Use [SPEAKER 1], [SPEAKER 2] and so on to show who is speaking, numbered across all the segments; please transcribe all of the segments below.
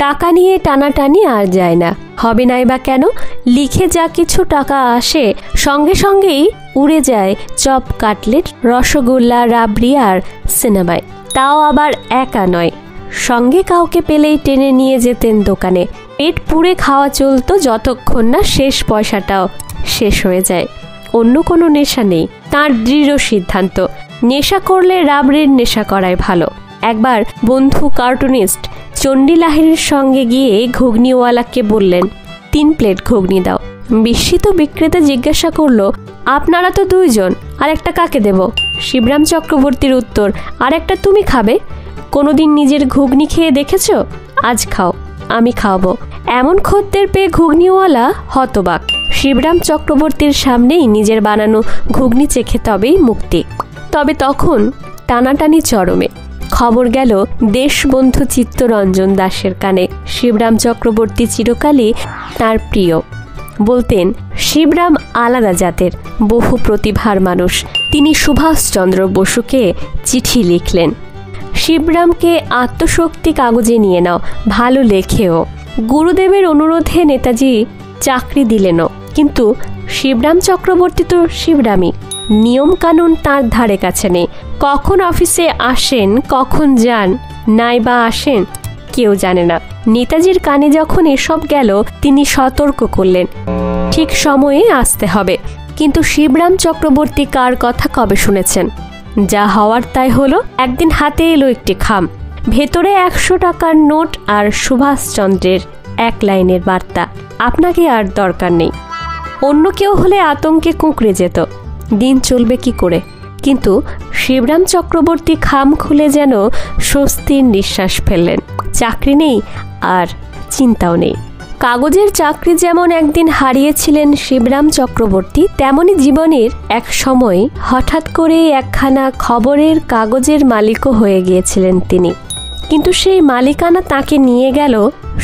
[SPEAKER 1] টাকা নিয়ে টানাটানি আর যায় না, হবে নাই বা কেন? লিখে যা কিছু টাকা আসে সঙ্গে সঙ্গেই উড়ে যায় চপ, কাটলেট, রসগোল্লা, রাবড়ি আর সিনেমায়। তাও আবার একা নয়, সঙ্গে কাউকে পেলেই টেনে নিয়ে যেতেন দোকানে। পেট পুড়ে খাওয়া চলতো যতক্ষণ না শেষ পয়সাটাও শেষ হয়ে যায়। অন্য কোনো নেশা নেই তার দৃঢ় সিদ্ধান্ত। নেশা করলে রাবড়ির নেশা করাই ভালো। একবার বন্ধু কার্টুনিস্ট চণ্ডী লাহিড়ীর সঙ্গে গিয়ে ঘুগনিওয়ালাকে বললেন, 3 প্লেট ঘুগনি দাও। বিস্মিত বিক্রেতা জিজ্ঞাসা করলো, আপনারা তো 2 জন, আর একটা কাকে দেব? শিবরাম চক্রবর্তীর উত্তর, আর একটা তুমি খাবে। কোনোদিন নিজের ঘুগনি খেয়ে দেখেছ? আজ খাও, আমি খাওয়াবো। এমন খদ্দের পেয়ে ঘুগনিওয়ালা হতবাক। শিবরাম চক্রবর্তীর সামনেই নিজের বানানো ঘুগনি চেখে তবেই মুক্তি। তবে তখন টানাটানি চরমে। খবর গেল দেশবন্ধু চিত্তরঞ্জন দাসের কানে। শিবরাম চক্রবর্তী চিরকালই তার প্রিয়। বলতেন, শিবরাম আলাদা জাতের, বহু প্রতিভার মানুষ। তিনি সুভাষচন্দ্র বসুকে চিঠি লিখলেন, শিবরামকে আত্মশক্তি কাগজে নিয়ে নাও, ভালো লেখেও। গুরুদেবের অনুরোধে নেতাজি চাকরি দিলেনও, কিন্তু শিবরাম চক্রবর্তী তো শিবরামই। নিয়ম কানুন তার ধারে কাছে নেই। কখন অফিসে আসেন, কখন যান, নাই বা আসেন, কেউ জানে না। নেতাজির কানে যখন এসব গেল, তিনি সতর্ক করলেন, ঠিক সময়ে আসতে হবে। কিন্তু শিবরাম চক্রবর্তী কার কথা কবে শুনেছেন? যা হওয়ার তাই হলো। একদিন হাতে এলো একটি খাম, ভেতরে 100 টাকার নোট আর সুভাষচন্দ্রের 1 লাইনের বার্তা, আপনাকে আর দরকার নেই। অন্য কেউ হলে আতঙ্কে কুঁকড়ে যেত, দিন চলবে কি করে। কিন্তু শিবরাম চক্রবর্তী খাম খুলে যেন স্বস্তির নিঃশ্বাস ফেললেন। চাকরি নেই আর চিন্তাও নেই। কাগজের চাকরি যেমন একদিন হারিয়েছিলেন শিবরাম চক্রবর্তী, তেমনি জীবনের এক সময় হঠাৎ করে একখানা খবরের কাগজের মালিকও হয়ে গিয়েছিলেন তিনি। কিন্তু সেই মালিকানা তাকে নিয়ে গেল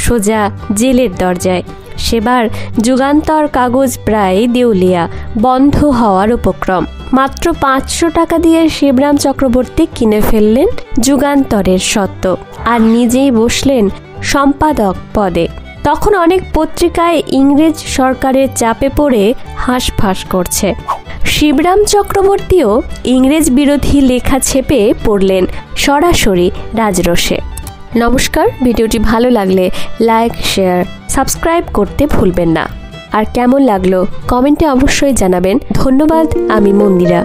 [SPEAKER 1] সোজা জেলের দরজায়। সেবার যুগান্তর কাগজ প্রায় দেউলিয়া, বন্ধ হওয়ার উপক্রম। মাত্র 500 টাকা দিয়ে শিবরাম চক্রবর্তী কিনে ফেললেন যুগান্তরের সত্ত্ব, আর নিজেই বসলেন সম্পাদক পদে। তখন অনেক পত্রিকায় ইংরেজ সরকারের চাপে পড়ে হাঁসফাঁস করছে। শিবরাম চক্রবর্তীও ইংরেজ বিরোধী লেখা ছেপে পড়লেন সরাসরি রাজরোষে। নমস্কার, ভিডিওটি ভালো লাগলে লাইক, শেয়ার, সাবস্ক্রাইব করতে ভুলবেন না। আর কেমন লাগলো কমেন্টে অবশ্যই জানাবেন। ধন্যবাদ। আমি মন্দিরা।